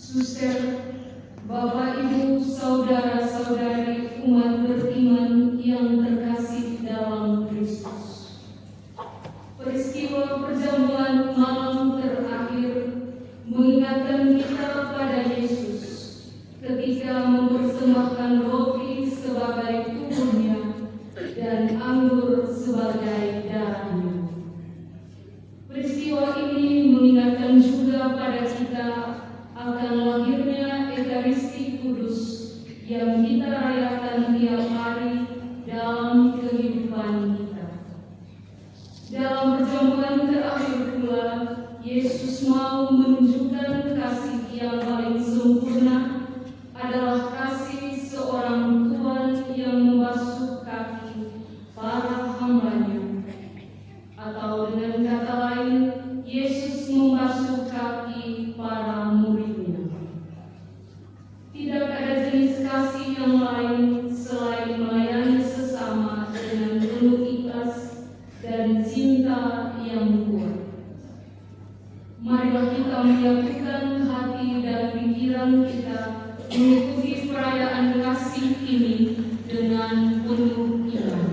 Suster, Bapak, Ibu, saudara-saudari umat beriman yang terkasih dalam Kristus. Peristiwa perjamuan malam terakhir mengingatkan kita pada Yesus ketika mempersembahkan roti sebagai tubuhnya dan anggur sebagai darahnya. Peristiwa ini mengingatkan juga pada kita akan lahirnya Ekaristi Kudus yang kita rayakan tiap hari dalam kehidupan kita. Dalam perjamuan terakhir pula, Yesus mau menunjukkan kasih yang paling sempurna adalah kasih seorang Tuhan yang membasuh kaki para hambanya. Atau dengan kata lain, Yesus membasuh kaki para muridnya. Tidak ada jenis kasih yang lain selain melayani sesama dengan penuh ikhlas dan cinta yang kuat. Marilah kita menyatukan hati dan pikiran kita mengikuti perayaan kasih ini dengan penuh iman.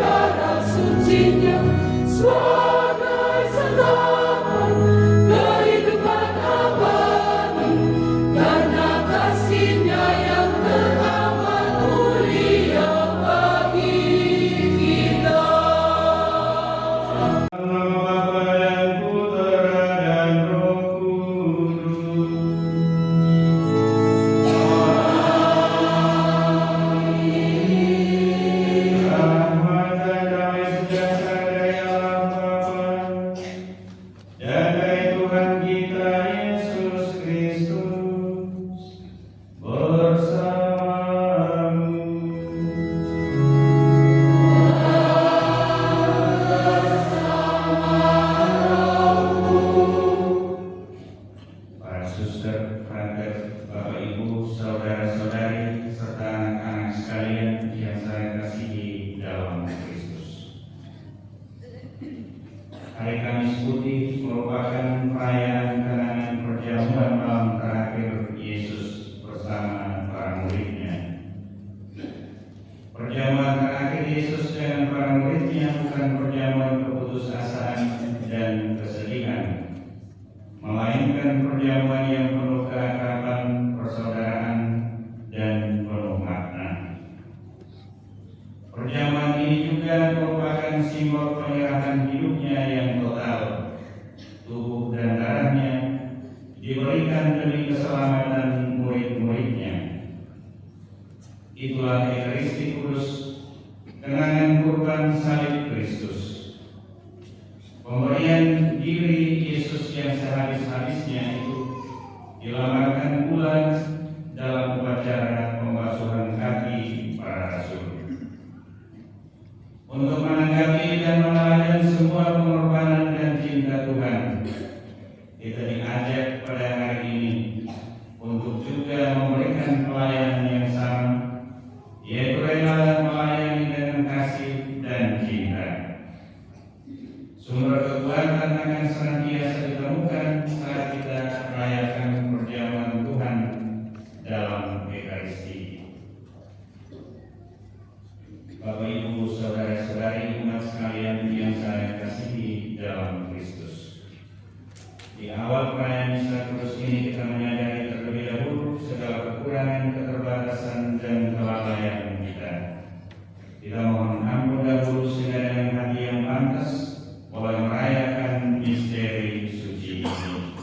Darah sucinya sebagai senapan percayalah Bapa, dan dari Tuhan kita Yesus Kristus bersamamu. Para suster, frater, Bapak Ibu, saudara-saudari, serta anak-anak sekalian yang saya kasihi dalam Kristus. Hari Kamis Putih merupakan perayaan kenangan perjamuan malam terakhir Yesus bersama para muridnya. Perjamuan terakhir Yesus dengan para muridnya bukan perjamuan keputusasaan dan kesedihan, melainkan perjamuan yang penuh keakraban, persaudaraan, dan penuh makna. Perjamuan ini juga merupakan simbol penyerahan hidupnya yang total. Tubuh dan darahnya diberikan demi keselamatan murid-muridnya. Itulah Ekaristi Kudus, kenangan kurban salib Kristus. Pemberian diri Yesus yang sehabis-habisnya itu dilamarkan pula dalam upacara pembasuhan kaki para rasul. Untuk menanggapi dan meneladan semua pengorbanan dan cinta Tuhan, kita diajak pada hari ini untuk juga memberikan pelayanan yang sama, yaitu rela melayani dengan kasih dan cinta. Sumber kekuatan akan senantiasa ditemukan saat kita merayakan perjamuan Tuhan dalam Ekaristi. Bapak Ibu, saudara-saudari, umat sekalian yang saya kasihi dalam Kristus. Di awal perayaan Misa Kudus ini kita menyadari terlebih dahulu segala kekurangan, keterbatasan, dan kelalaian kita. Kita mohon ampun dahulu sehingga dengan hati yang pantas mulai merayakan misteri suci ini.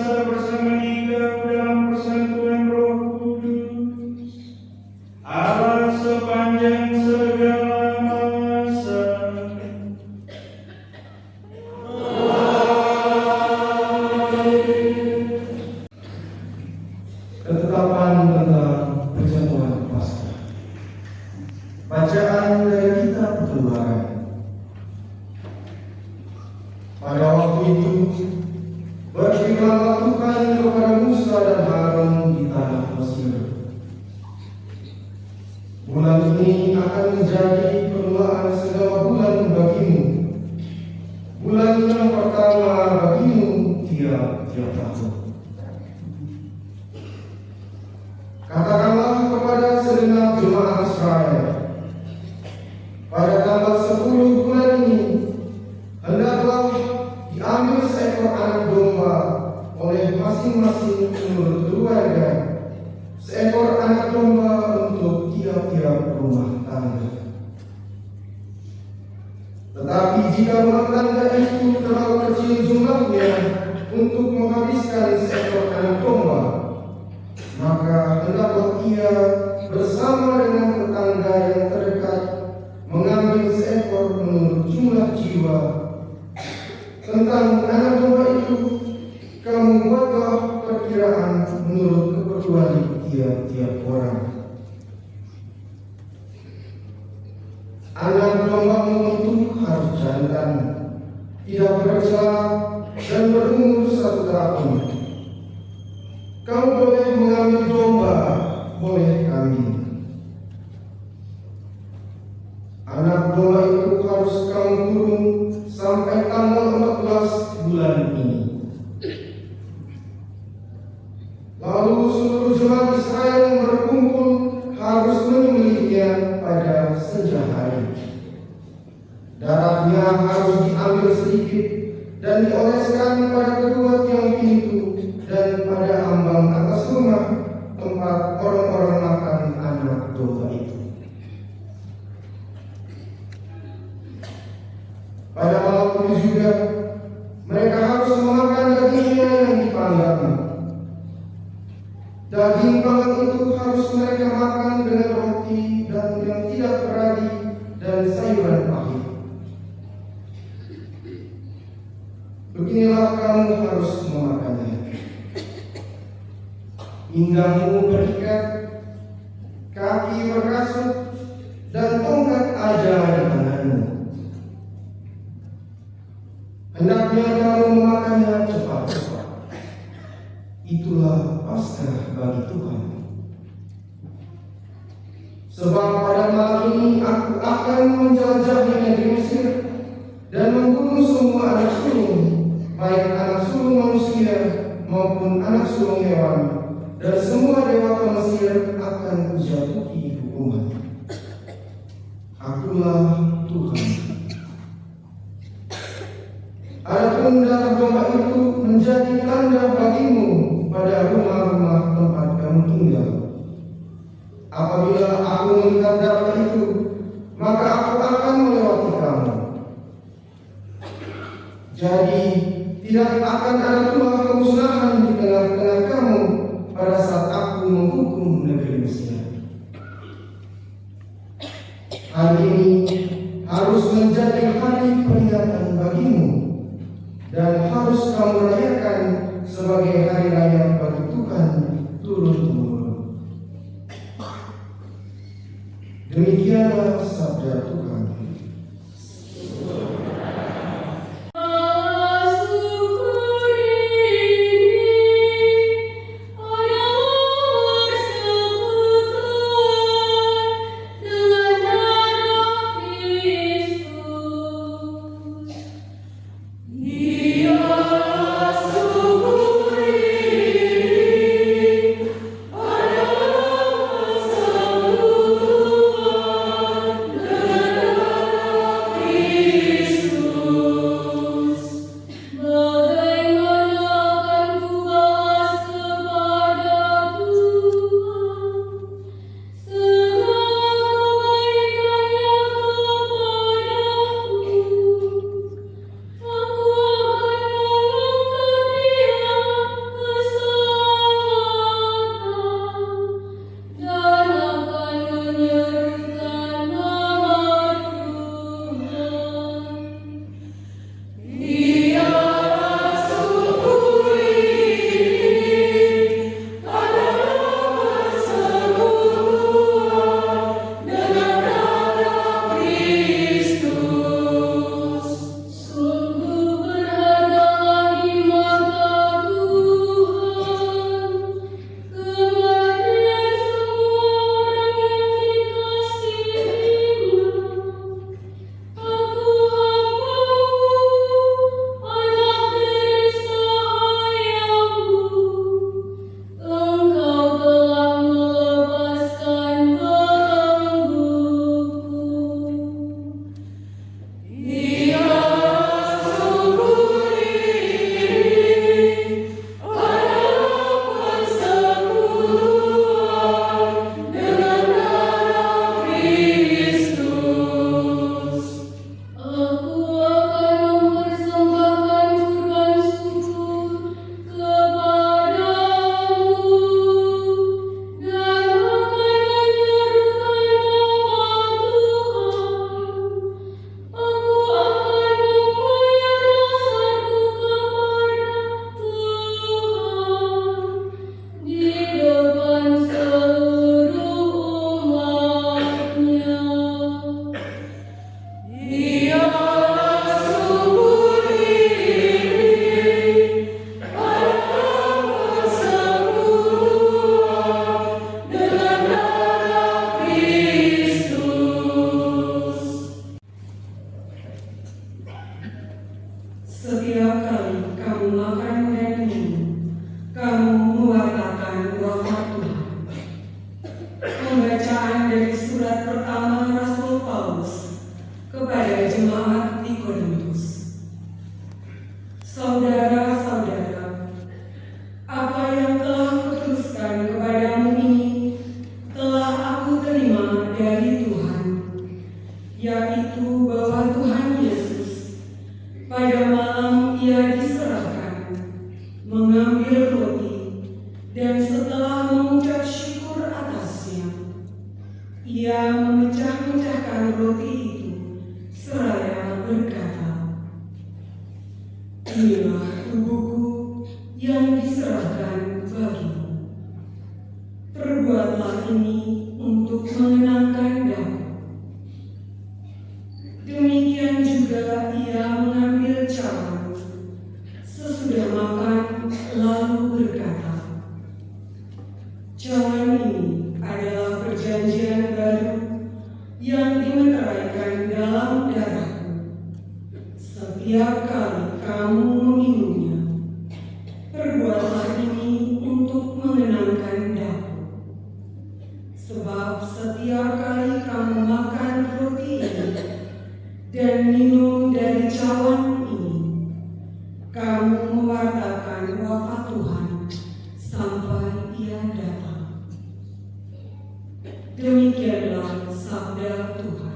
bersatu bersama Engkau dalam persatuan Roh Kudus, Allah sepanjang segala masa. Ketetapan tentang perjamuan Paskah. Bacaan dari kitab Keluaran. Pada waktu itu, berfirmanlah Tuhan kepada Musa dan Harun di tanah Mesir. Bulan ini akan menjadi permulaan segala bulan bagimu. Bulan yang pertama bagimu tiap-tiap tahun. Katakanlah kepada segenap jemaat Israel, pada tanggal 10 bulan ini, hendaklah diambil seekor anak domba oleh masing-masing menurut keluarga, seekor anak domba untuk tiap-tiap rumah tangga. Tetapi jika rumah tangga itu terlalu kecil jumlahnya untuk menghabiskan seekor anak domba, maka hendaklah ia bersama dengan tetangga yang terdekat mengambil seekor menurut jumlah jiwa. Tentang anak domba itu, kamu buatlah perkiraan menurut keperluan tiap-tiap orang. Anak dombamu itu harus jantan, tidak bercela dan berumur 1 tahun. Kamu boleh mengambil domba, boleh kambing. Anak domba itu harus kamu kurung sampai tanggal 14 bulan ini. Lalu seluruh jemaat Israel yang berkumpul harus menyembelihnya pada senja hari. Darahnya harus diambil sedikit dan dioleskan pada kedua tiang pintu dan pada ambang atas rumah tempat orang-orang makan anak domba itu. Pada malam itu juga mereka harus memakan dagingnya yang dipanggang. Daging panggang itu harus mereka makan dengan roti dan yang tidak beragi dan sayuran pahit. Beginilah kamu harus memakannya. Pinggangmu berikat, kaki berkasut, dan tongkat ada di tanganmu. Hendaknya kamu memakannya cepat-cepat. Itulah Paskah bagi Tuhan. Sebab pada malam ini aku akan menjelajahi negeri Mesir dan membunuh semua anak sulung, baik anak sulung manusia maupun anak sulung hewan, dan semua dewata Mesir akan kujatuhi hukuman. Akulah Tuhan. Adapun darah domba itu menjadi tanda bagimu pada rumah-rumah tempat kamu tinggal. Apabila aku melihat darah itu, maka aku akan melewati kamu. Jadi tidak akan ada pula kemusnahan di tengah-tengah kamu pada saat aku menghukum negeri Mesir. Hari ini harus menjadi hari peringatan bagimu dan harus kamu rayakan sebagai hari raya bagi Tuhan turun-temurun. Demikianlah sabda Tuhan. Dengan mengambil roti, dan setelah mengucap syukur atasnya, ia memecah-mecahkan roti itu, seraya berkata, "Inilah tubuhku yang diserahkan bagimu. Perbuatlah ini untuk mengenangkan aku." Demikian juga ia mengambil cawan sesudah makan, lalu berkata, "Cawan ini adalah perjanjian baru yang dimeteraikan dalam darahku. Setiap kali kamu meminumnya, perbuatlah ini untuk mengenangkan aku. Sebab setiap kali kamu makan roti ini dan minum dari cawan ini, kamu mewartakan wafat Tuhan sampai Ia datang." Demikianlah sabda Tuhan.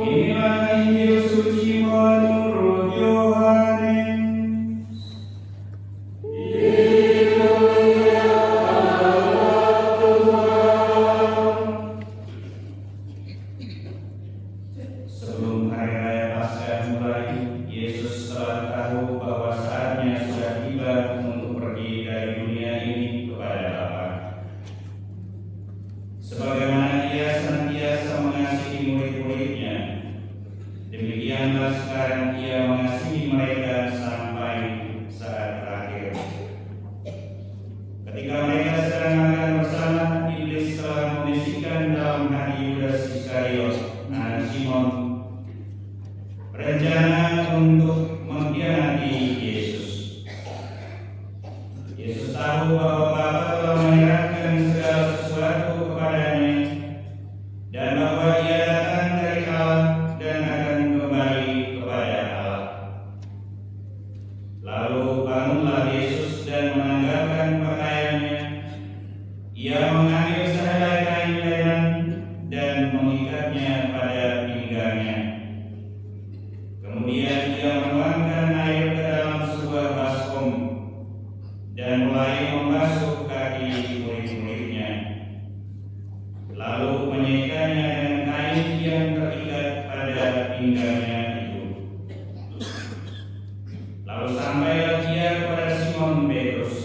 Inilah Injil suci menurut Yohanes. Sebelum hari raya Paskah mulai, Yesus telah tahu bahwa saatnya sudah tiba untuk pergi dari dunia ini kepada Bapa. Sebagaimana Ia senantiasa mengasihi murid-muridnya, demikianlah sekarang Ia mengasihi mereka sampai saat terakhir. Ketika mereka sedang makan bersama, iblis telah membisikkan dalam hati Yudas Iskariot, anak Simon, rencana untuk mengkhianati Yesus. Yesus tahu bahwa Bapa telah menyerahkan segala sesuatu kepadanya dan bahwa Ia datang dari Allah dan akan kembali kepada Allah. Lalu bangunlah Yesus dan menanggalkan pakaiannya. Ia mengambil sehelai kain lenan dan mengikatnya pada pinggangnya. Kemudian Ia menuangkan air ke dalam sebuah baskom dan mulai membasuh kaki murid-muridnya. Lalu menyekanya dengan kain yang terikat pada pinggangnya itu. Lalu sampailah Ia kepada Simon Petrus.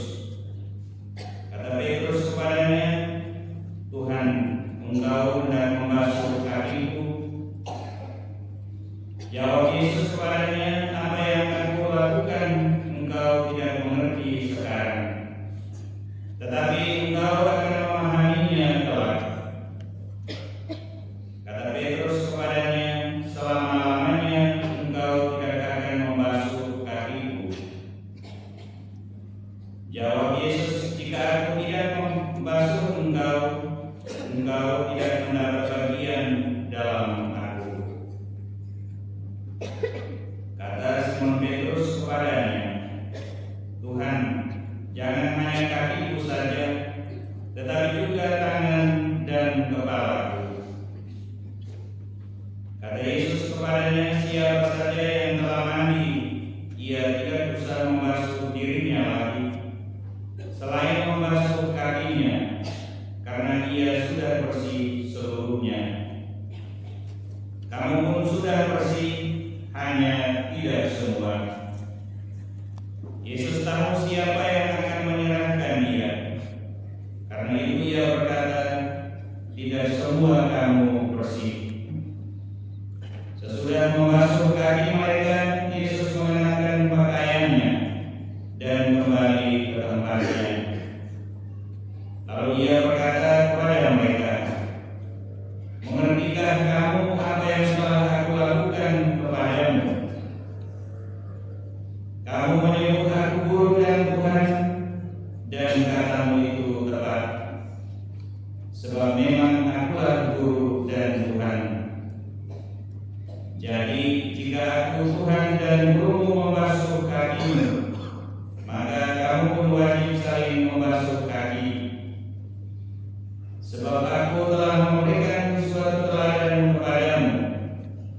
Kata Petrus kepadanya, "Tuhan, Engkau hendak membasuh kakiku?" Jawab Yesus kepadanya, "Apa yang aku lakukan engkau tidak mengerti sekarang, tetapi engkau akan memahaminya kelak." Kata Petrus kepadanya, "Selama-lamanya engkau tidak akan membasuh kakiku." Jawab Yesus, "Jika aku tidak membasuh engkau, engkau tidak mendapat bagian dalam aku." Kata Simon Petrus kepadanya, "Tuhan, jangan hanya kakiku saja, tetapi juga tangan dan kepalaku." Kata Yesus kepadanya, "Siapa saja yang telah mandi, ia tidak usah membasuh dirinya lagi, selain membasuh kakinya, karena ia sudah bersih seluruhnya. Kamu pun sudah bersih, hanya tidak semua. Yesus tahu siapa yang akan menyerahkan dia. Karena itu ia berkata, tidak semua kamu bersih. Sesudah membasuh kaki mereka, Yesus mengenakan pakaiannya dan kembali ke tempatnya. Lalu ia berkata kepada mereka, mengertikah kamu apa yang telah aku lakukan kepadamu? Kamu menyebut aku guru dan Tuhan, dan katamu itu tepat. Sebab memang akulah guru dan Tuhan. Jadi jika aku Tuhan dan gurumu membasuh kakimu, maka kamu pun wajib saling membasuh kaki. Sebab aku telah memberikan suatu teladan kepadamu,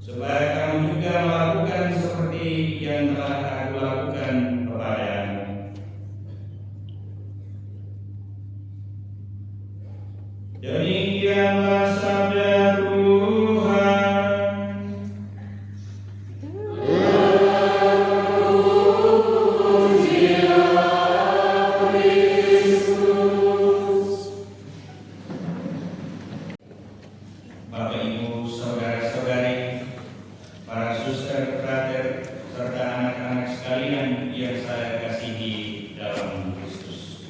supaya kamu juga melakukan seperti yang telah aku lakukan kepadamu. Demikianlah sabda Tuhan. Bapak, Ibu, saudara-saudari, para suster, frater, serta anak-anak sekalian yang saya kasihi dalam Kristus.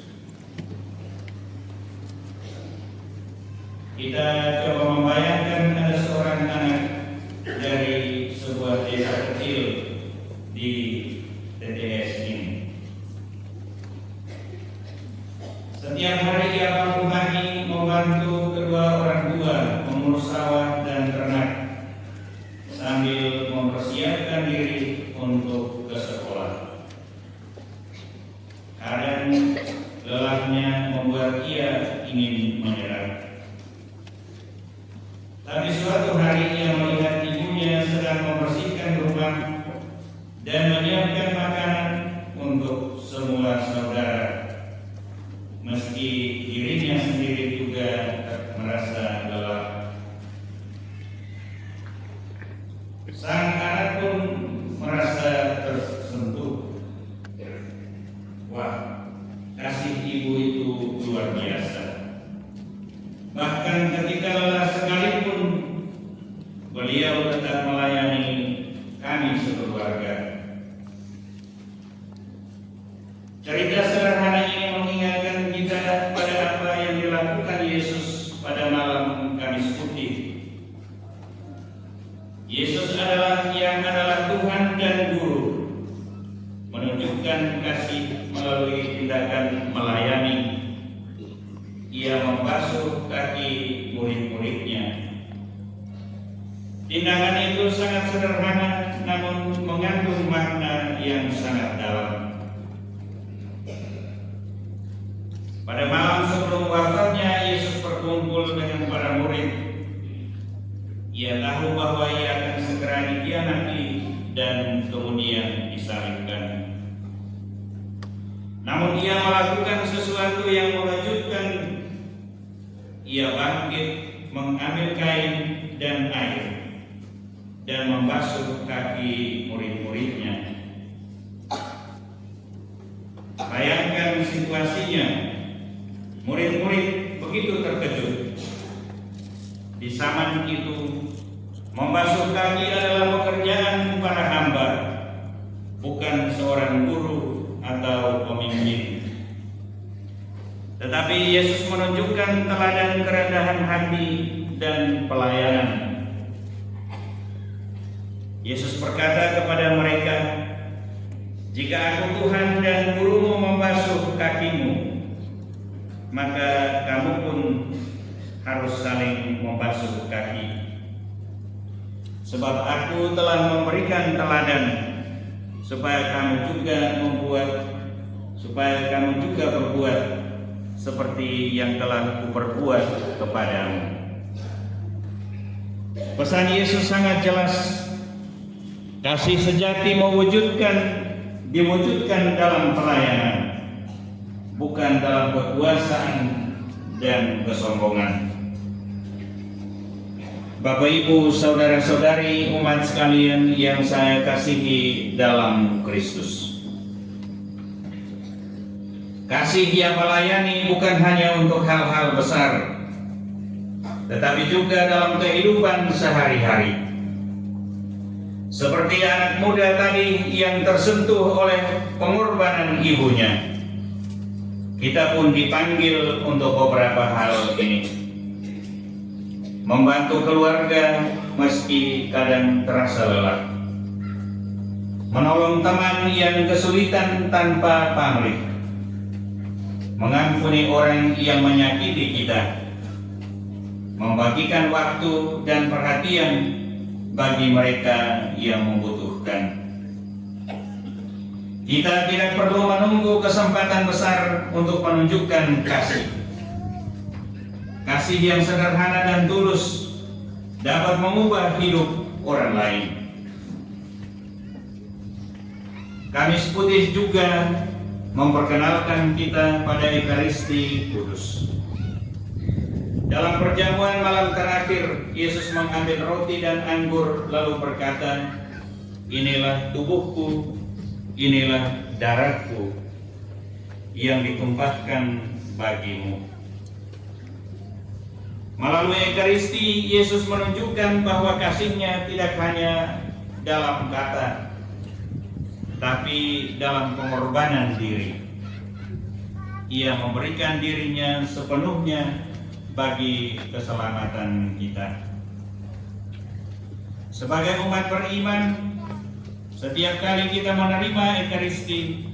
Kita coba membayangkan ada seorang anak dari sebuah desa kecil di TTS ini. Setiap hari ia bangun pagi membantu kedua orang tua mengurus sawah dan ternak sambil mempersiapkan diri untuk ke sekolah. Kadang lelahnya membuat ia ingin menyerah. Tapi suatu hari ia melihat ibunya sedang membersihkan rumah dan menyiapkan makanan untuk semua saudara, meski dirinya sendiri juga merasa lelah. Sang anak pun merasa tersentuh. Wah, kasih ibu itu luar biasa. Bahkan ketika lelah sekalipun, beliau tetap melayani kami sekeluarga. Cerita sederhana ini mengingatkan kita pada apa yang dilakukan Yesus pada malam Kamis Putih. Yesus adalah yang adalah Tuhan dan Guru, menunjukkan kasih melalui tindakan melayani. Ia membasuh kaki murid-muridnya. Tindakan itu sangat sederhana, namun mengandung makna yang sangat dalam. Pada malam sebelum wafatnya, Yesus berkumpul dengan para murid. Ia tahu bahwa ia akan segera dikhianati dan kemudian disalibkan. Namun ia melakukan sesuatu yang mengejutkan. Ia bangkit, mengambil kain dan air, dan membasuh kaki murid-muridnya. Bayangkan situasinya. Murid-murid begitu terkejut. Di zaman itu, membasuh kaki adalah pekerjaan para hamba, bukan seorang guru atau pemimpin. Tetapi Yesus menunjukkan teladan kerendahan hati dan pelayanan. Yesus berkata kepada mereka, jika aku Tuhan dan gurumu membasuh kakimu, maka kamu pun harus saling membasuh kaki. Sebab aku telah memberikan teladan supaya kamu juga berbuat seperti yang telah kuperbuat kepadamu. Pesan Yesus sangat jelas. Kasih sejati diwujudkan dalam pelayanan. bukan dalam kekuasaan dan kesombongan. Bapak, Ibu, saudara-saudari, umat sekalian yang saya kasihi dalam Kristus. Kasih yang melayani bukan hanya untuk hal-hal besar, tetapi juga dalam kehidupan sehari-hari. Seperti anak muda tadi yang tersentuh oleh pengorbanan ibunya, kita pun dipanggil untuk beberapa hal ini. Membantu keluarga meski kadang terasa lelah. Menolong teman yang kesulitan tanpa pamrih. Mengampuni orang yang menyakiti kita. Membagikan waktu dan perhatian bagi mereka yang membutuhkan. Kita tidak perlu menunggu kesempatan besar untuk menunjukkan kasih. Kasih yang sederhana dan tulus dapat mengubah hidup orang lain. Kamis Putih juga memperkenalkan kita pada Ekaristi Kudus. Dalam perjamuan malam terakhir, Yesus mengambil roti dan anggur lalu berkata, "Inilah tubuhku, inilah darahku yang ditumpahkan bagimu." Melalui Ekaristi, Yesus menunjukkan bahwa kasih-Nya tidak hanya dalam kata, tapi dalam pengorbanan diri. Ia memberikan dirinya sepenuhnya bagi keselamatan kita. Sebagai umat beriman, setiap kali kita menerima Ekaristi,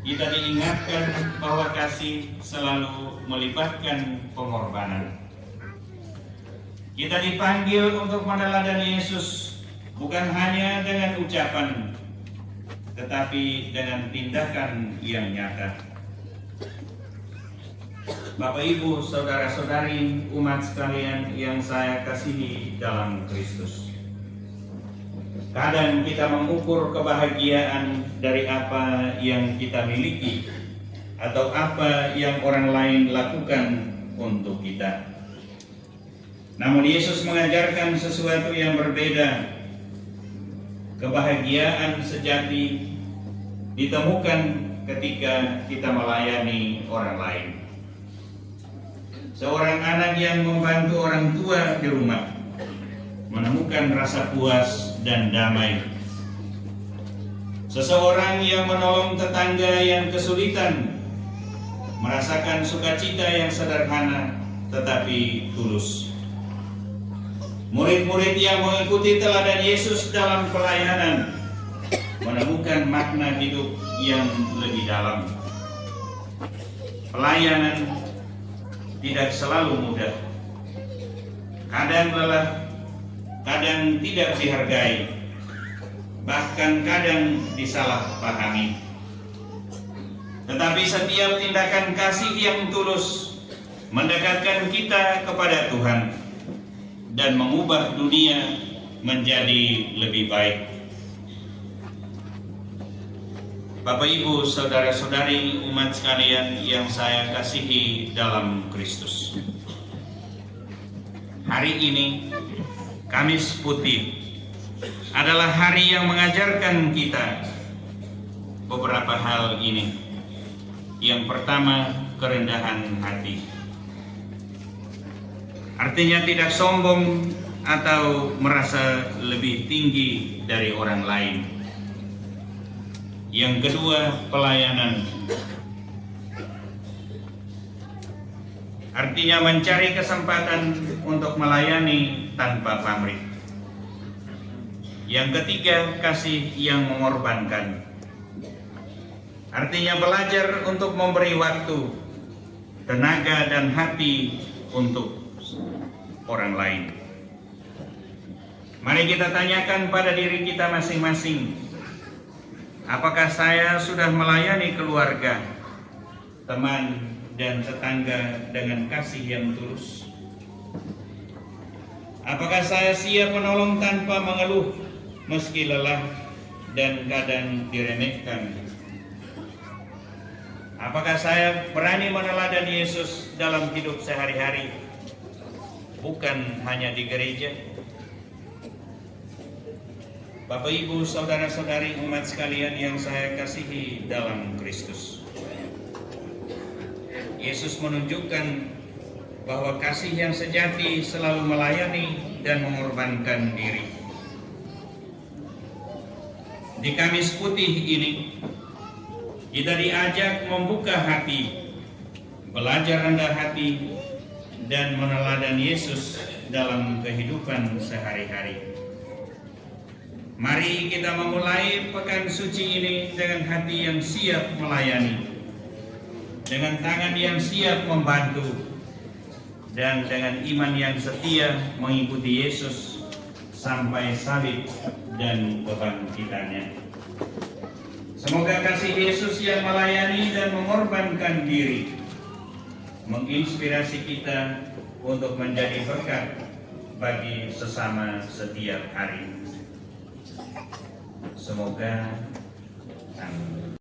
kita diingatkan bahwa kasih selalu melibatkan pengorbanan. Kita dipanggil untuk meneladani Yesus, bukan hanya dengan ucapan, tetapi dengan tindakan yang nyata. Bapak, Ibu, saudara-saudari, umat sekalian yang saya kasihi dalam Kristus. Kadang kita mengukur kebahagiaan dari apa yang kita miliki atau apa yang orang lain lakukan untuk kita. Namun Yesus mengajarkan sesuatu yang berbeda. Kebahagiaan sejati ditemukan ketika kita melayani orang lain. Seorang anak yang membantu orang tua di rumah menemukan rasa puas dan damai. Seseorang yang menolong tetangga yang kesulitan merasakan sukacita yang sederhana tetapi tulus. Murid-murid yang mengikuti teladan Yesus dalam pelayanan menemukan makna hidup yang lebih dalam. Pelayanan tidak selalu mudah. Kadang lelah, kadang tidak dihargai, bahkan kadang disalahpahami. Tetapi setiap tindakan kasih yang tulus mendekatkan kita kepada Tuhan dan mengubah dunia menjadi lebih baik. Bapak, Ibu, saudara-saudari, umat sekalian yang saya kasihi dalam Kristus. Hari ini, Kamis Putih, adalah hari yang mengajarkan kita beberapa hal ini. Yang pertama, kerendahan hati. Artinya tidak sombong atau merasa lebih tinggi dari orang lain. Yang kedua, pelayanan. Artinya mencari kesempatan untuk melayani tanpa pamrih. Yang ketiga, kasih yang mengorbankan. Artinya belajar untuk memberi waktu, tenaga, dan hati untuk orang lain. Mari kita tanyakan pada diri kita masing-masing, apakah saya sudah melayani keluarga, teman, dan tetangga dengan kasih yang tulus? Apakah saya siap menolong tanpa mengeluh meski lelah dan kadang diremehkan? Apakah saya berani meneladani Yesus dalam hidup sehari-hari? Bukan hanya di gereja. Bapak, Ibu, saudara-saudari umat sekalian yang saya kasihi dalam Kristus. Yesus menunjukkan bahwa kasih yang sejati selalu melayani dan mengorbankan diri. Di Kamis Putih ini, kita diajak membuka hati, belajar rendah hati, dan meneladani Yesus dalam kehidupan sehari-hari. Mari kita memulai pekan suci ini dengan hati yang siap melayani, dengan tangan yang siap membantu, dan dengan iman yang setia mengikuti Yesus sampai salib dan kebangkitannya. Semoga kasih Yesus yang melayani dan mengorbankan diri menginspirasi kita untuk menjadi berkat bagi sesama setiap hari. Semoga amin.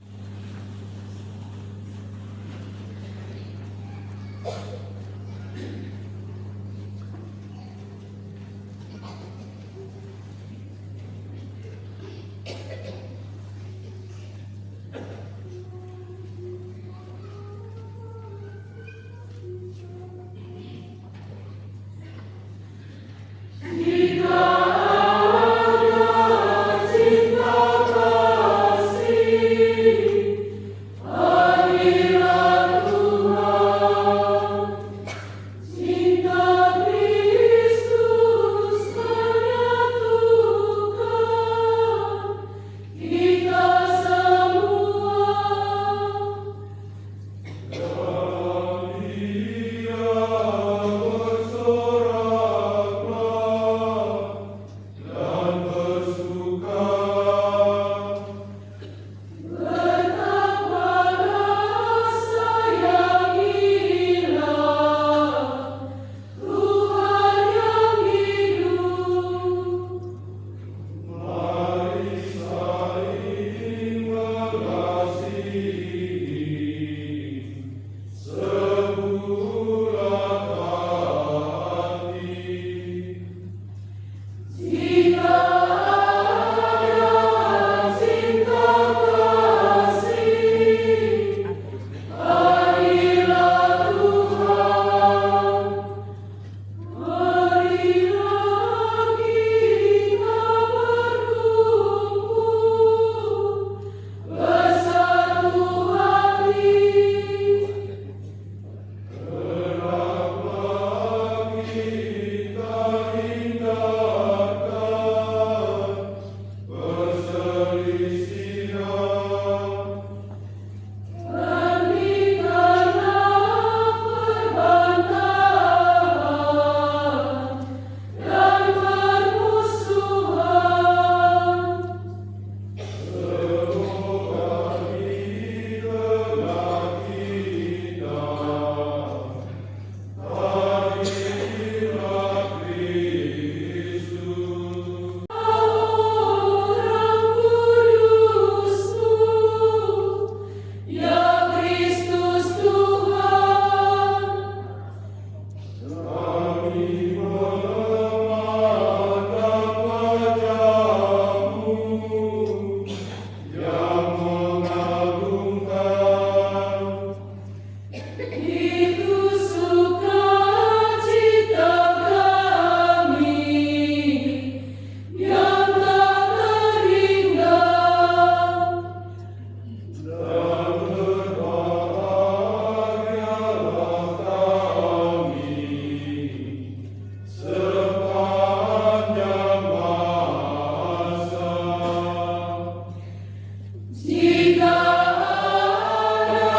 Jika ada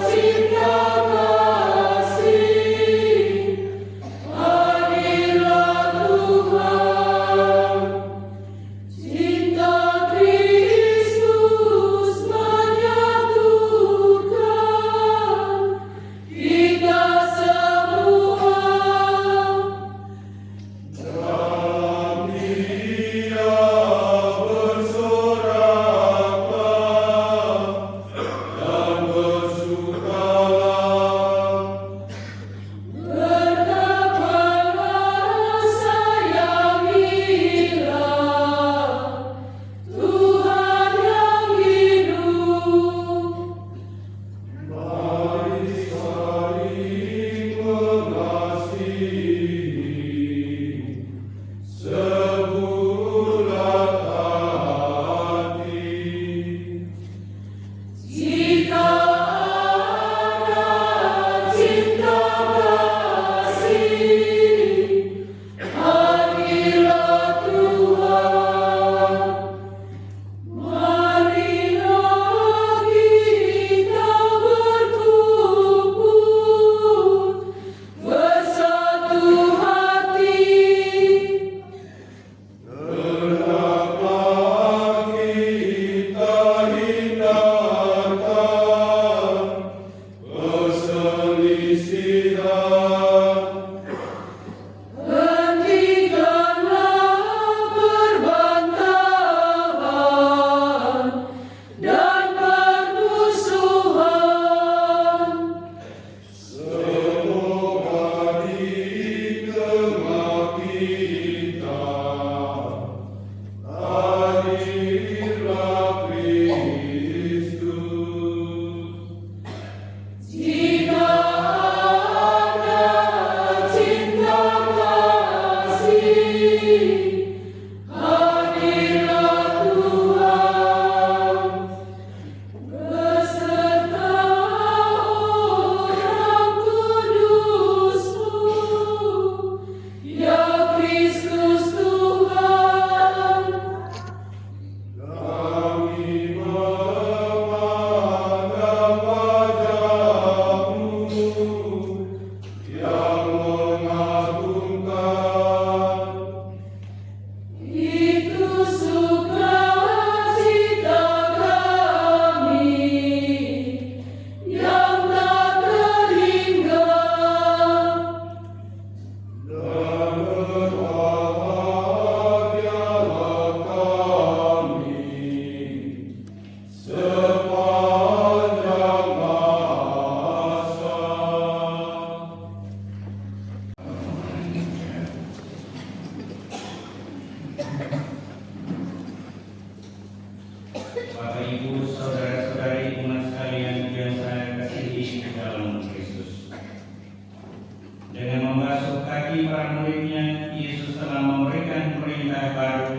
cinta para muridnya, Yesus telah memberikan perintah baru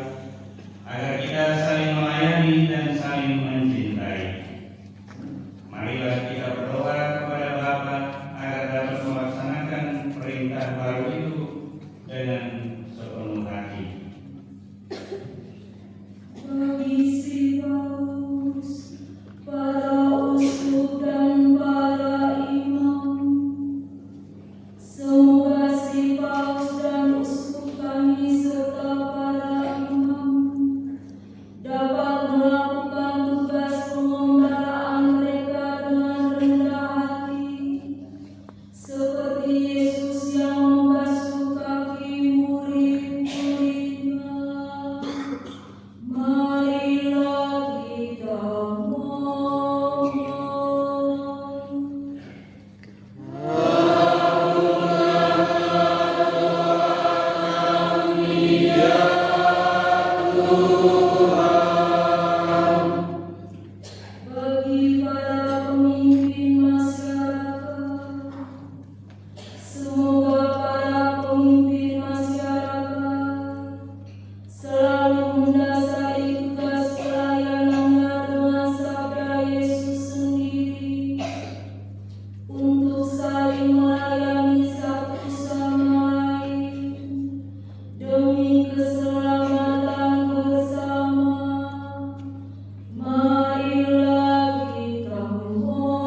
agar kita saling melayani dan saling mencintai. Marilah kita berdoa kepada Bapa agar dapat melaksanakan perintah baru itu dengan sepenuh hati. Bagi si Paus, para uskup dan para imam, semoga si Paus dan uskup kami serta para imam dapat melakukan tugas pengembaraan mereka dengan rendah hati, seperti Yesus yang membasuh kaki murid-muridnya. Marilah kita mohon. Bagi para pemimpin masyarakat, semoga para pemimpin masyarakat selalu mendasari tugas pelayanannya dengan sabda Yesus sendiri untuk saling melayani satu sama lain demi keselamatan bersama. Marilah kita mohon.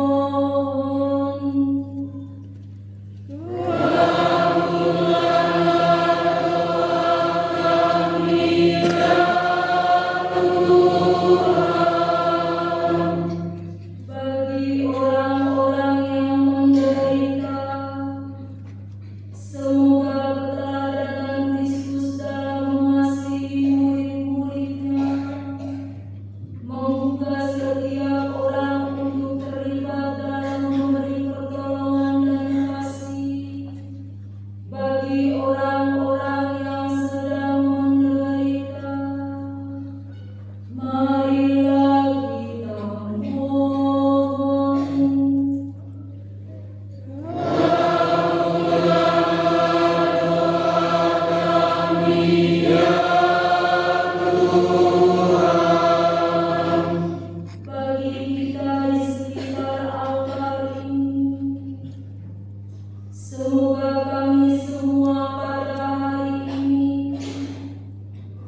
Bagi orang-orang yang menderita, semoga keteladanan Kristus dalam mengasihi murid-muridnya membuka setiap orang untuk terlibat dalam memberi pertolongan dan kasih bagi orang-orang yang sedang menderita. Marilah kita mohon. Bagi kita di sekitar altar ini, semoga kami semua pada hari ini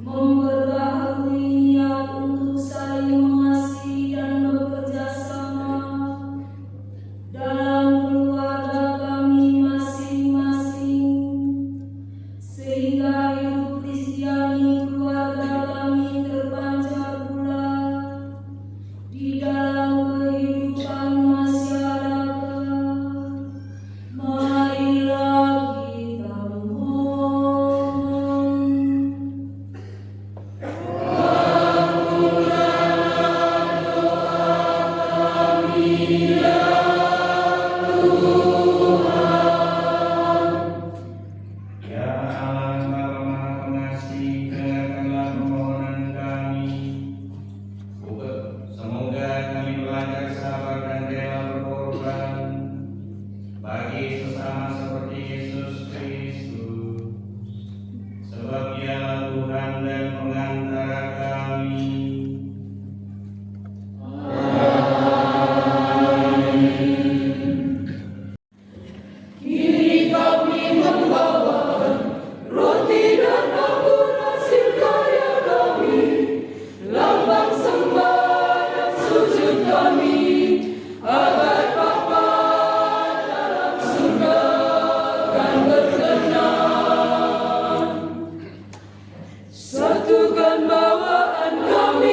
memperbaharui niat untuk saling mengasihi dan bekerja sama dalam keluarga kami masing-masing, sehingga hidup Kristiani keluarga kami terpancar bulat di dalam kehidupan masyarakat. Marilah kita mohon. Ya Allah, Bapa Maha Pengasih, dengarkanlah permohonan kami. Semoga kami belajar sabar dan rela berkorban bagi sesama seperti Yesus Kristus, sebab Dialah Tuhan dan pengantara kami. Kini kami membawakan roti dan anggur hasil karya kami, lambang sembah dan sujud kami, agar Bapa dalam surga kan berkenan. Satukan bawaan kami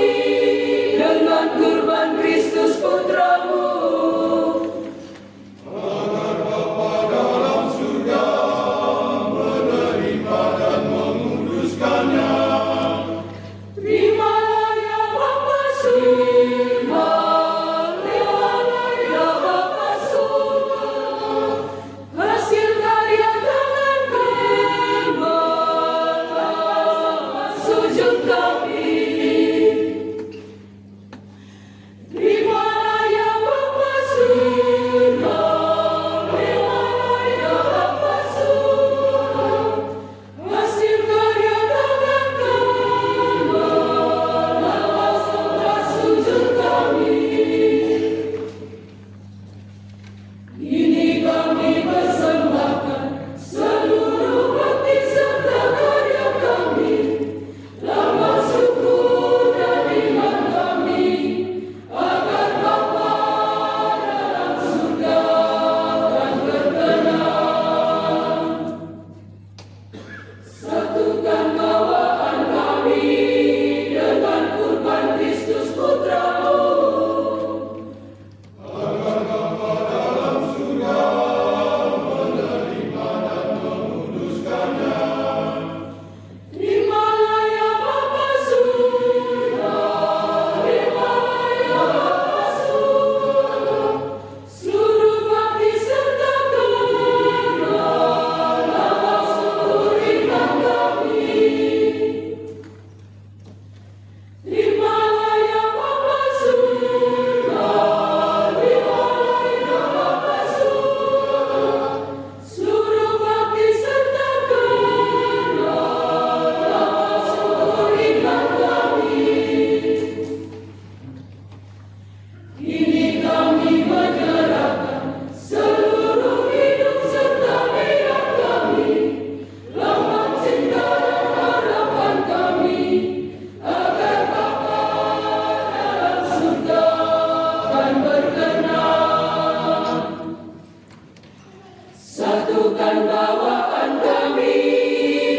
satukan bawaan kami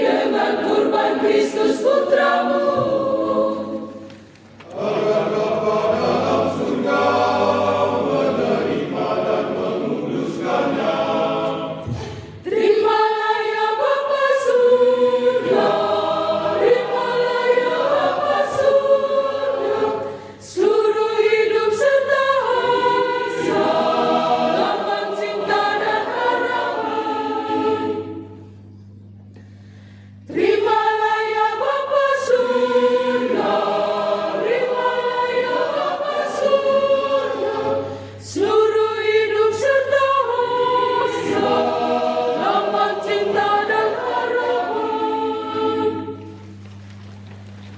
dengan kurban Kristus Putramu. Terimalah ya Bapa surga, terimalah ya Bapa surga, seluruh hidup serta asa, lambang cinta dan harapan. Terimalah ya Bapa surga, terimalah ya Bapa surga, seluruh hidup serta asa, lambang cinta dan harapan.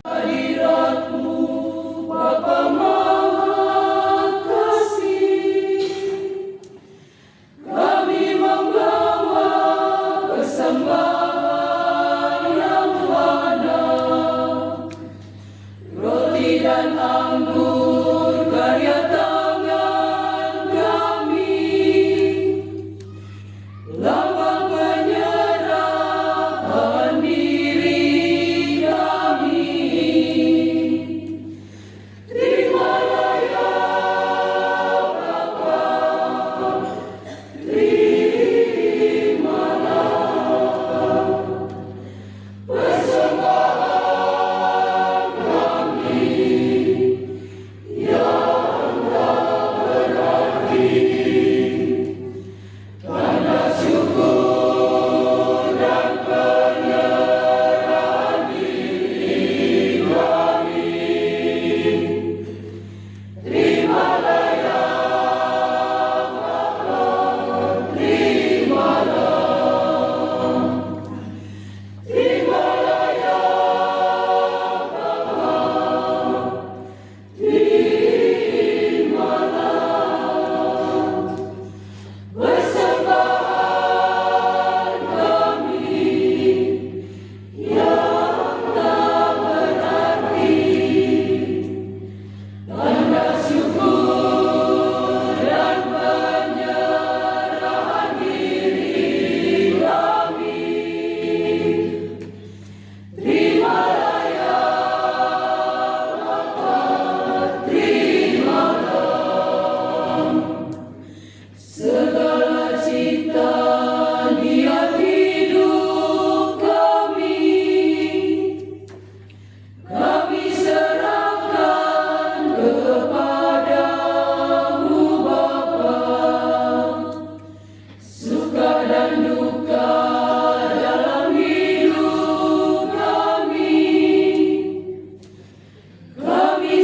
Hadirat-Mu Bapa Maha Kasih, kami membawa persembahan yang fana, roti dan anggur karya tangan kami, lambang penyerahan diri kami. Terimalah ya Bapa, terimalah persembahan kami yang tak berarti, tanda syukur dan penyerahan diri kami. Terimalah ya Bapa, terimalah. Terimalah ya Bapa, terimalah persembahan kami yang tak berarti, tanda syukur dan penyerahan diri kami. Terimalah ya Bapa, terimalah segala cita niat hidup kami serahkan kepadamu Bapa. Suka dan duka dalam hidup kami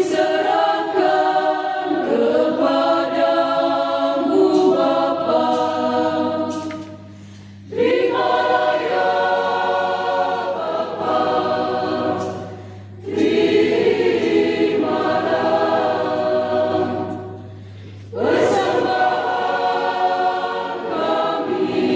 serahkan kepadamu Bapa. Terimalah ya Bapa, terimalah persembahan kami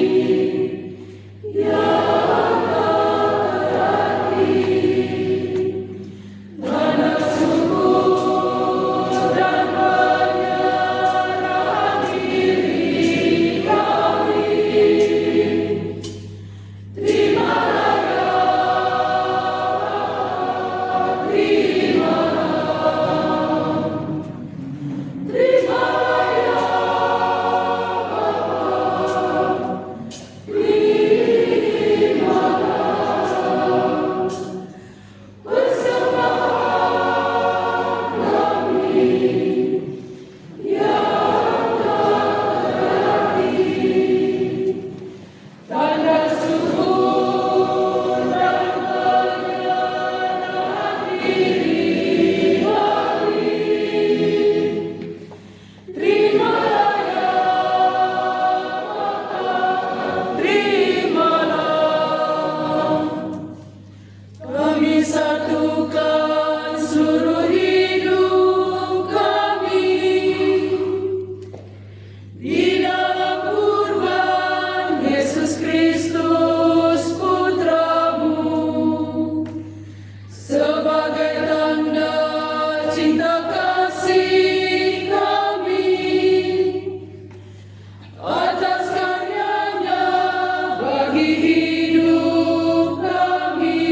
bagi hidup kami.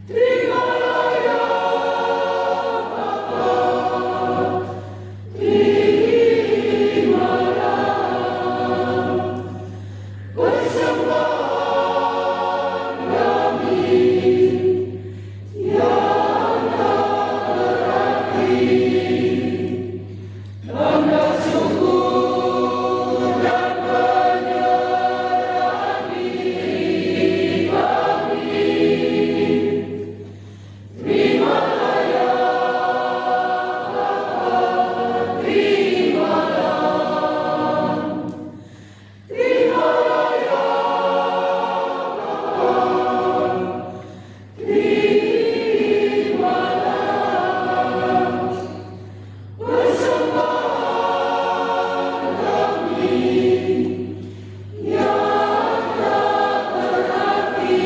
Terimalah ya Bapa, terimalah persembahan kami yang tak berarti, tanda syukur dan penyerahan diri kami. Terimalah ya Bapa, terimalah. Terimalah ya Bapa, terimalah persembahan kami yang tak berarti,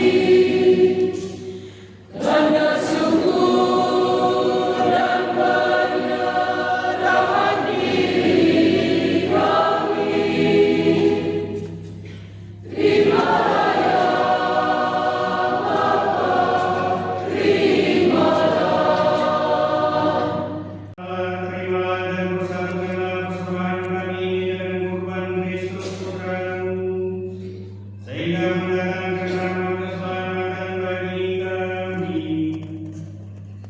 tanda syukur dan penyerahan diri kami. Terimalah ya Bapa, terimalah. Terimalah dan bersatukanlah persembahan kami dengan kurban Kristus Putra-Mu, sehingga mendatangkan rahmat keselamatan bagi kami.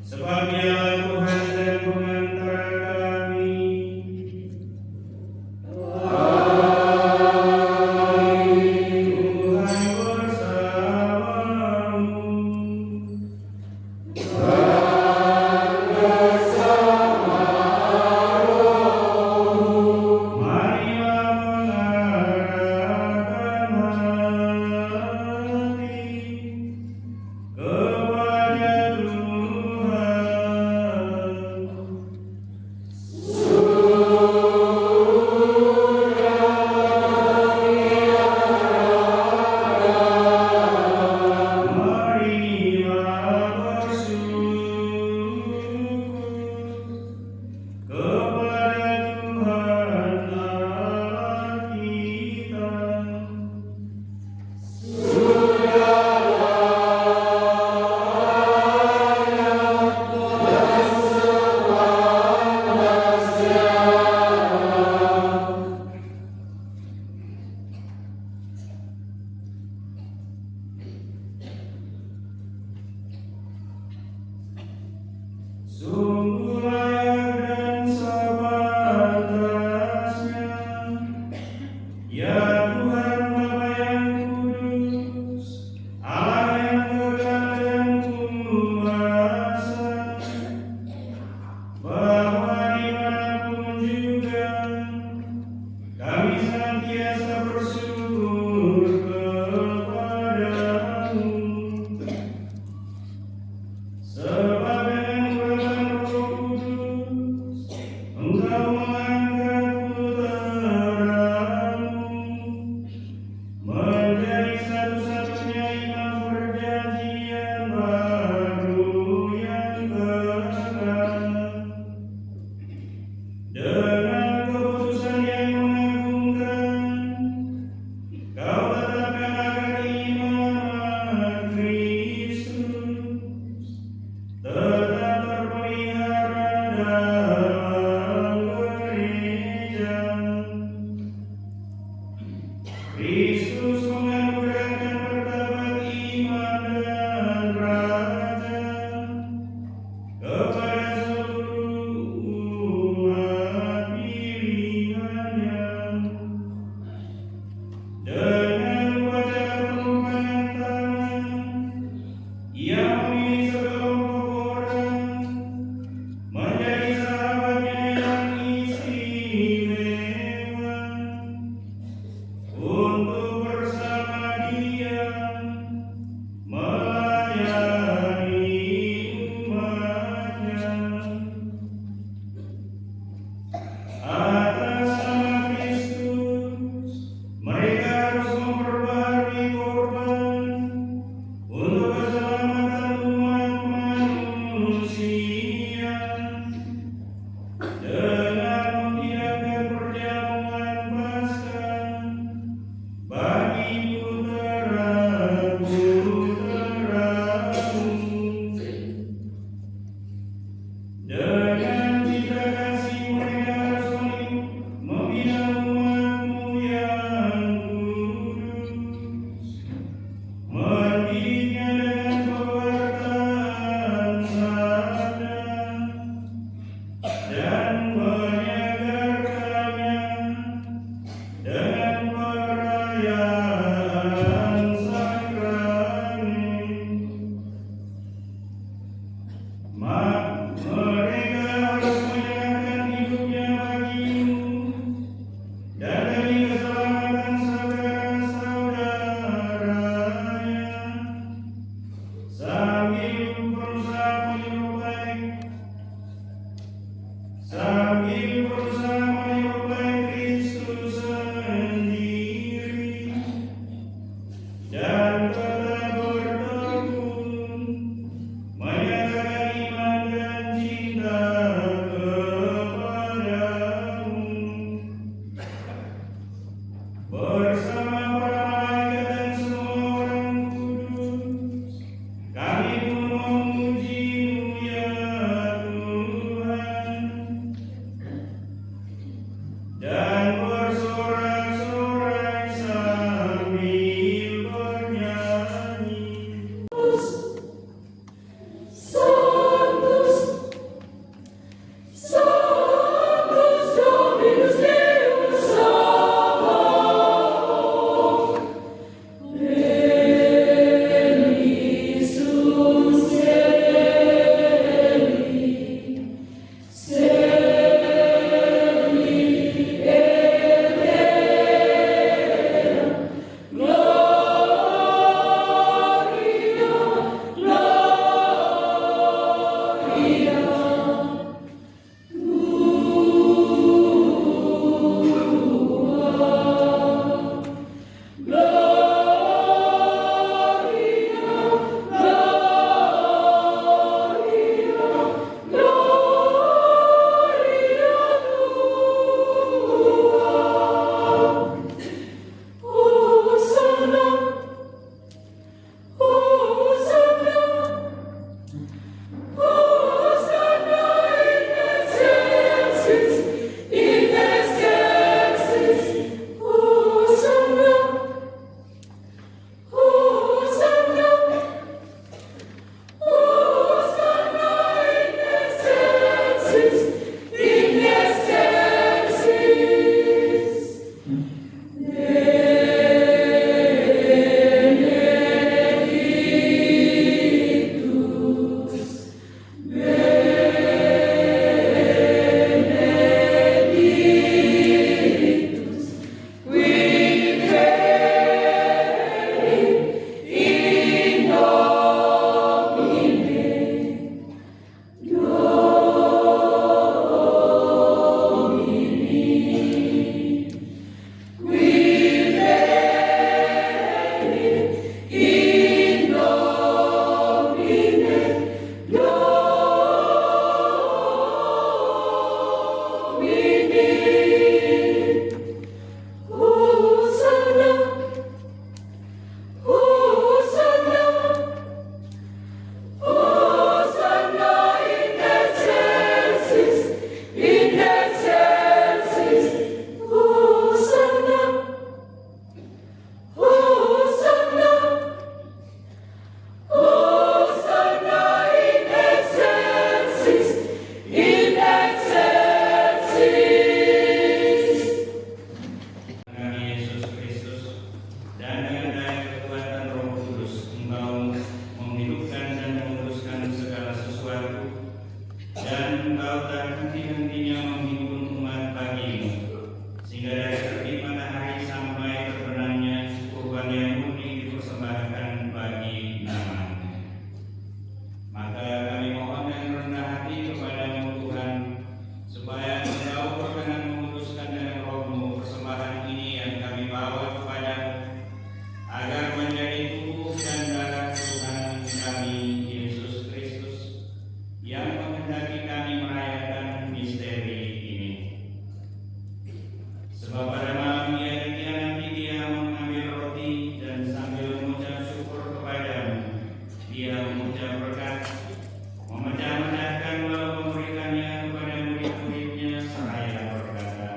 Sebab Dialah Tuhan dan pengantara kami. Tuhan bersamamu. Marilah mengarahkan hati kepada Tuhan. Marilah bersyukur kepada Tuhan Allah kita. Sungguh layak dan sepantasnya, ya Tuhan Bapa yang kudus, Allah yang kekal dan kuasa, bahwa dimanapun juga kami senantiasa bersyukur kepadamu. Sebab dengan kuasa Roh Kudus, Engkau mengangkat putra-Mu menjadi satu-satunya imam perjanjian baru yang kekal. Dengan keputusan yang mengagumkan, Kau tetapkan agar iman Kristus tetap terpelihara dalam gereja. Kristus menganugerahkan martabat iman dan raja kepada seluruh umat pilihannya. Dengan wajah penuh pengantaran, Ia memilih sekelompok orang menjadi sahabatnya yang istimewa untuk bersama Dia melayani umatnya. Atas nama Kristus, mereka harus dengan perayaan sakramen. Mereka harus menyerahkan hidupnya bagimu dan demi keselamatan saudara-saudaranya, sambil berusaha menyerupai Kristus sendiri dan tetap bertekun menyatakan iman dan cinta kepadamu. Bersama para malaikat dan semua orang kudus, kami pun memuji-Mu ya Tuhan, dan bersorak-sorai sambil bernyanyi. Sanctus, Sanctus Dominus Deus Sabaoth, Benedictus Celi et terra, Gloria, Gloria, Hosanna, Hosanna, Hosanna in excelsis, Hosanna, Hosanna, Hosanna in excelsis. Kami Yesus Kristus, dan dengan daya kekuatan Roh Kudus, Engkau menghidupkan dan menguruskan segala sesuatu, dan Engkau tak henti-hentinya menghimpun umat bagimu, sehingga dari terbit matahari sampai terbenamnya kurban yang murni dipersembahkan bagi nama-Mu. Maka kami mohon dengan rendah hati kepada-Mu Tuhan, supaya Engkau berkenan menguduskan dengan Roh-Mu persembahan ini yang kami bawa kepada-Mu, agar menjadi tubuh dan darah Tuhan kami Yesus Kristus, yang menghendaki kami merayakan misteri ini. Sebab pada malam Ia dikhianati, Dia mengambil roti dan sambil mengucap syukur kepada-Mu, Dia mengucap berkat, memecah-mecahkan lalu memberikannya kepada murid-muridnya seraya berkata,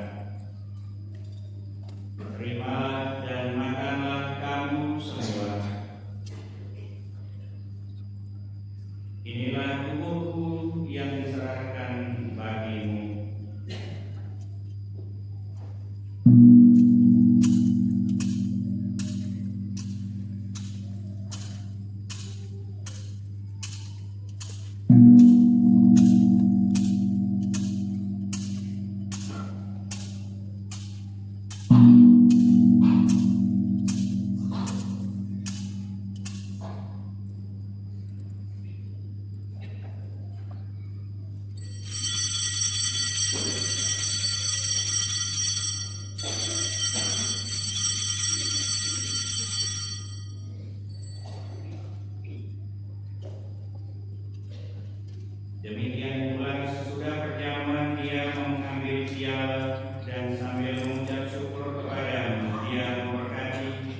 "Terimalah dan makanlah kamu semua Demikian pula sesudah perjamuan dia mengambil piala dan sambil mengucap syukur kepadamu, dia memberkati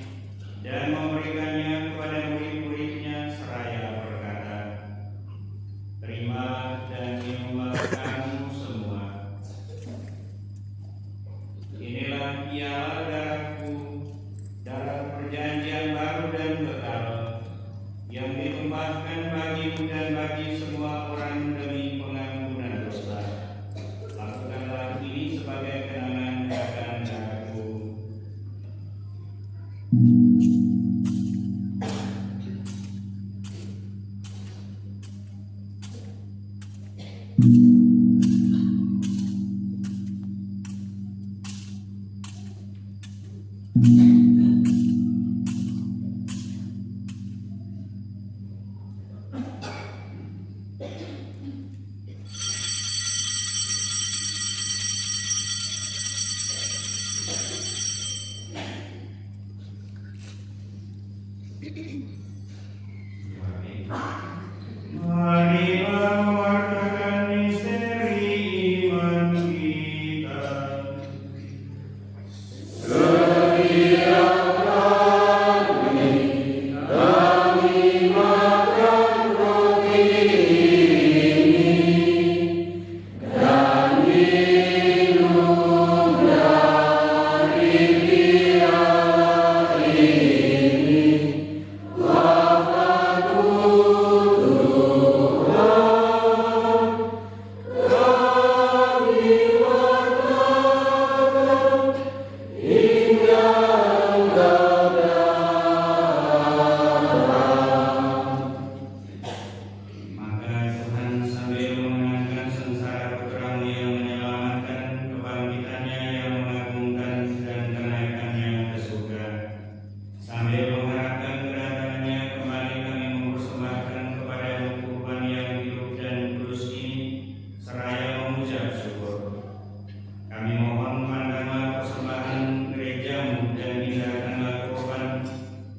dan memberikannya kepada murid-muridnya seraya berkata, "Terimalah dan minumlah kamu semua. Inilah piala darahku, darah perjanjian baru dan kekal, yang ditumpahkan bagimu dan bagi semua orang demi pengampunan dosa. Lakukanlah ini sebagai kenangan akan darahku." Marilah mewartakan misteri iman kita. Maka Tuhan sambil mengenangkan sengsara Putra-Mu yang menyelamatkan, kebangkitannya yang mengagumkan dan kenaikannya ke surga, sambil mengharapkan kedatangannya kembali, kami mempersembahkan kepada-Mu kurban yang hidup dan kudus ini seraya mengucap syukur. Kami mohon pandanglah persembahan gereja-Mu dan indahkanlah kurban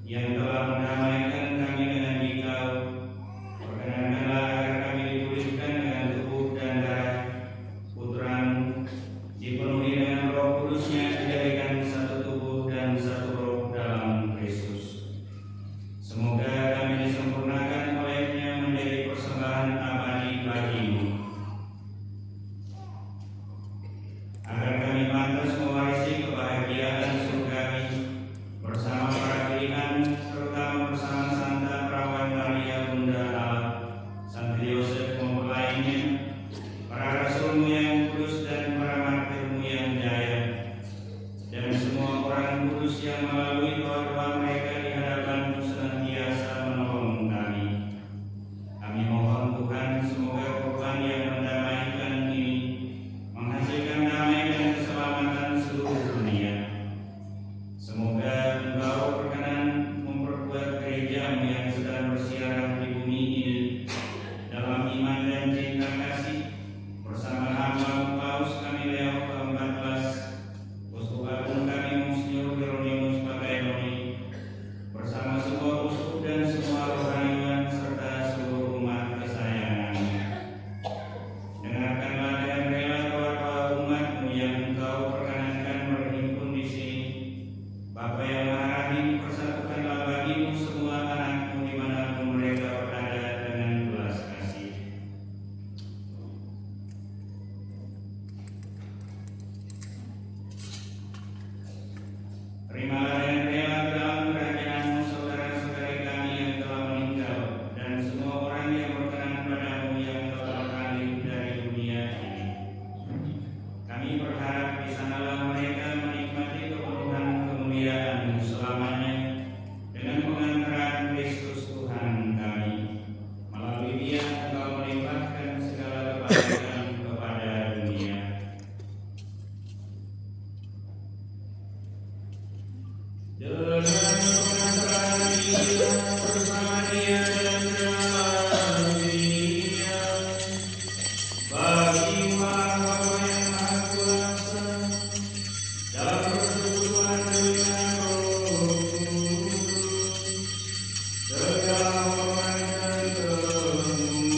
yang telah mendamaikan kami dengan Dikau. Perkenankanlah agar kami dipulihkan dengan tubuh dan darah Putra-Mu, dipenuhi dengan Roh Kudus-Nya, dijadikan satu tubuh dan satu roh dalam Kristus. Semoga kami disempurnakan oleh-Nya menjadi persembahan abadi bagi-Mu, agar kami pantas mewarisi kebahagiaan surgawi bersama para pilihan, terutama bersama Santa Perawan Maria Bunda Allah, Santo Yosef mempelainya, para rasul-Mu yang kudus dan para martir-Mu yang jaya, dan semua orang kudus yang melalui doa-doa mereka di hadapan-Mu senantiasa menolong kami. Kami mohon Tuhan, semoga kurban yang mendamaikan ini menghasilkan damai dan keselamatan seluruh dunia. Semoga Engkau berkenan memperkuat gereja-Mu yang sedang bersiaran di bumi ini dalam iman dan cinta kasih, bersama hamba-Mu Paus kami Leo ke-14, Uskup Agung kami Monsinyur Hieronymus Pagailoni, bersama semua uskup dan semua rohaniwan serta seluruh umat kesayangan-Mu. Dengarkanlah dan rela doa-doa umat-Mu yang Engkau perkenankan berhimpun di sini. Bapa yang Maha Rahim, persatukanlah bagi-Mu semua anak-Mu dimanapun mereka berada dengan belas kasih. Terimalah dan rela ke dalam kerajaan-Mu saudara-saudari kami yang telah meninggal, dan semua orang yang berkenan padamu yang telah beralih dari dunia ini. Kami berharap di sanalah mereka menikmati kepenuhan kemuliaan-Mu selamanya dengan pengantaran Kristus Tuhan kami. Melalui Dia Engkau melimpahkan segala kebahagiaan kepada dunia. Dengan pengantaran Dia bersama Dia dan dalam Dia, bagi Bapa yang Maha Kuasa, dalam persekutuan dengan Roh Kudus, segala hormat dan kemuliaan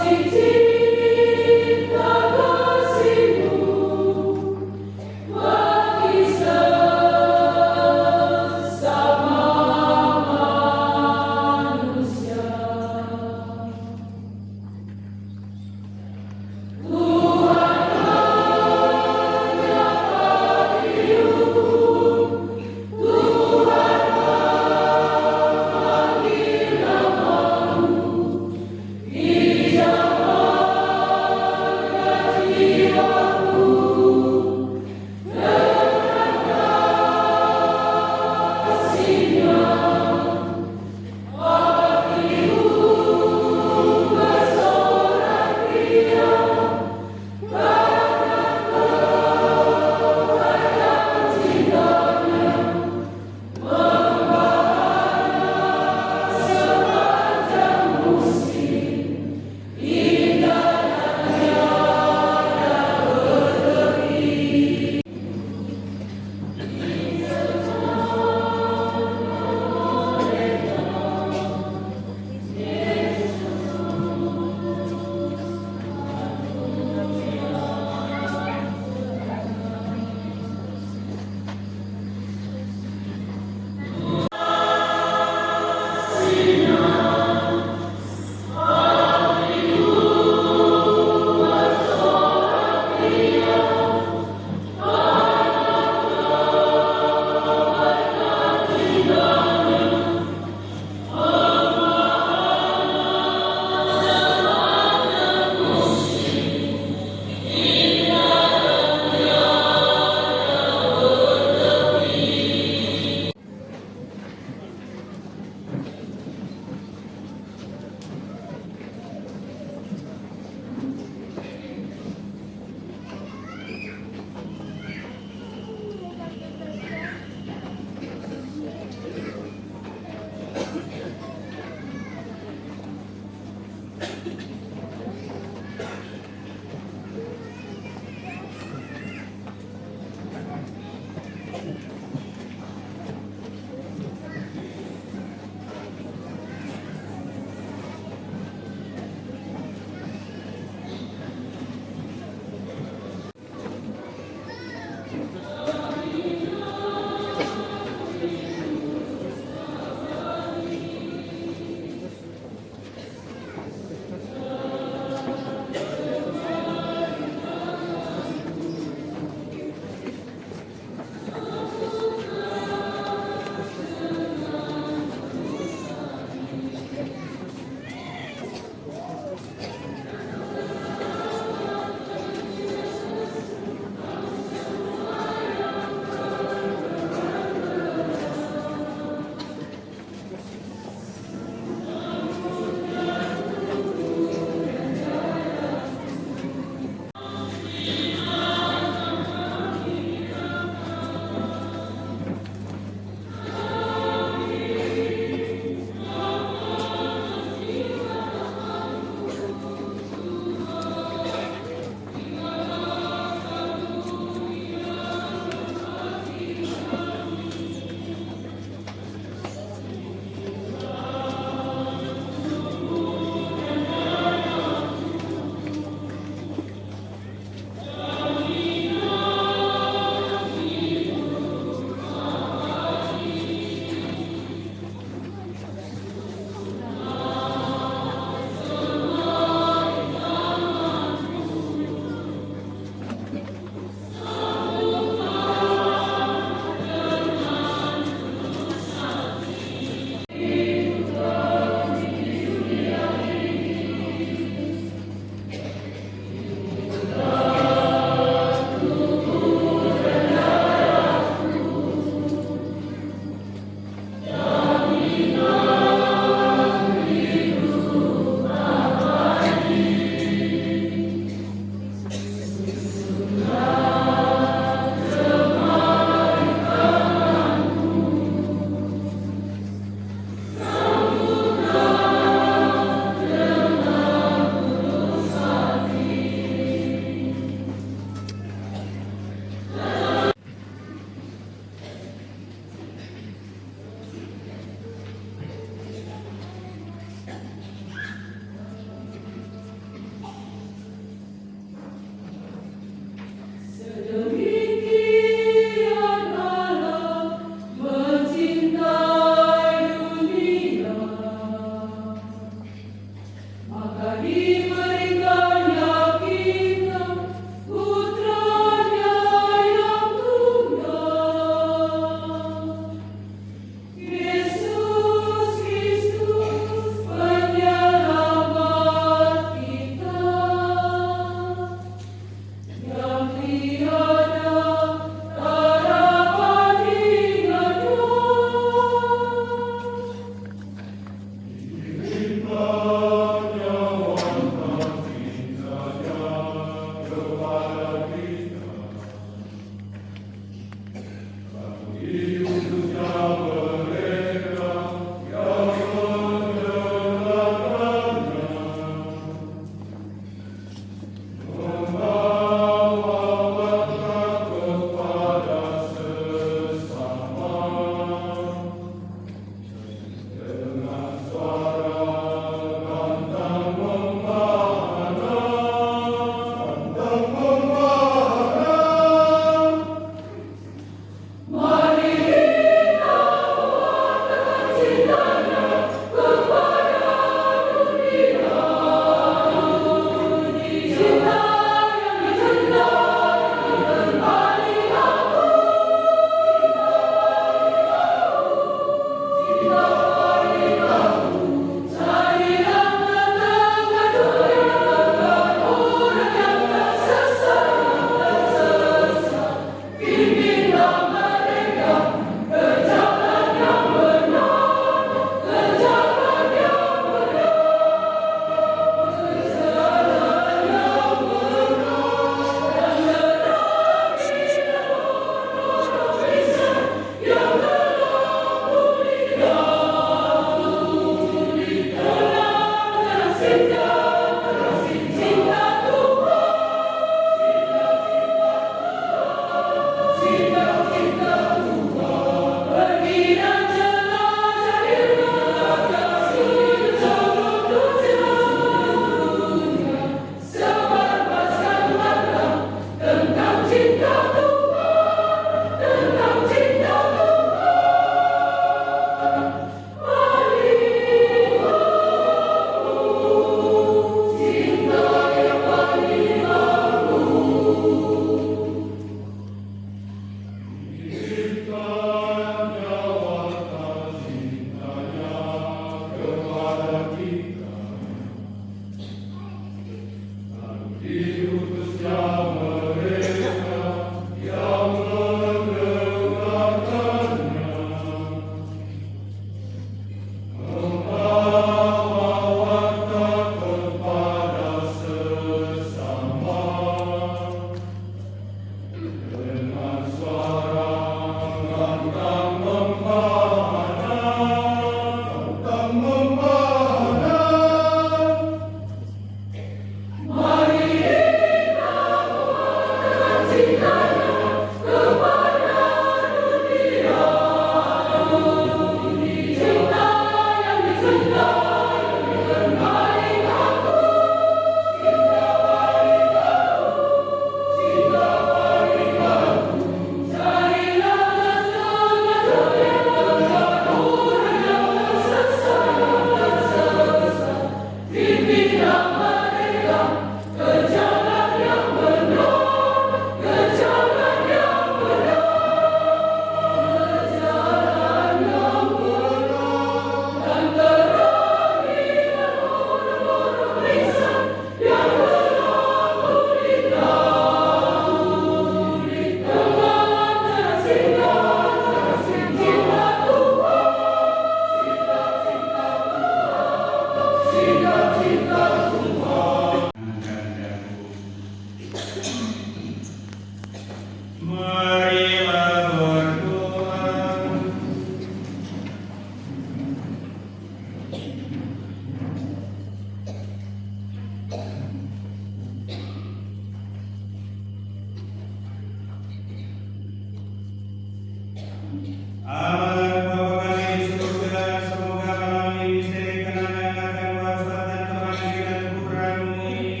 Allah Bapa kami di surga, semoga melalui misteri kenangan akan wafat dan kebangkitan Putra-Mu ini,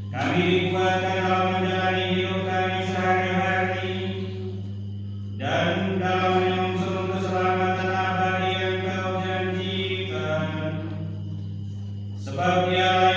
kami dikuatkan dalam menjalani hidup kami sehari-hari dan dalam menyongsong keselamatan abadi yang Kau janjikan. Sebab Dialah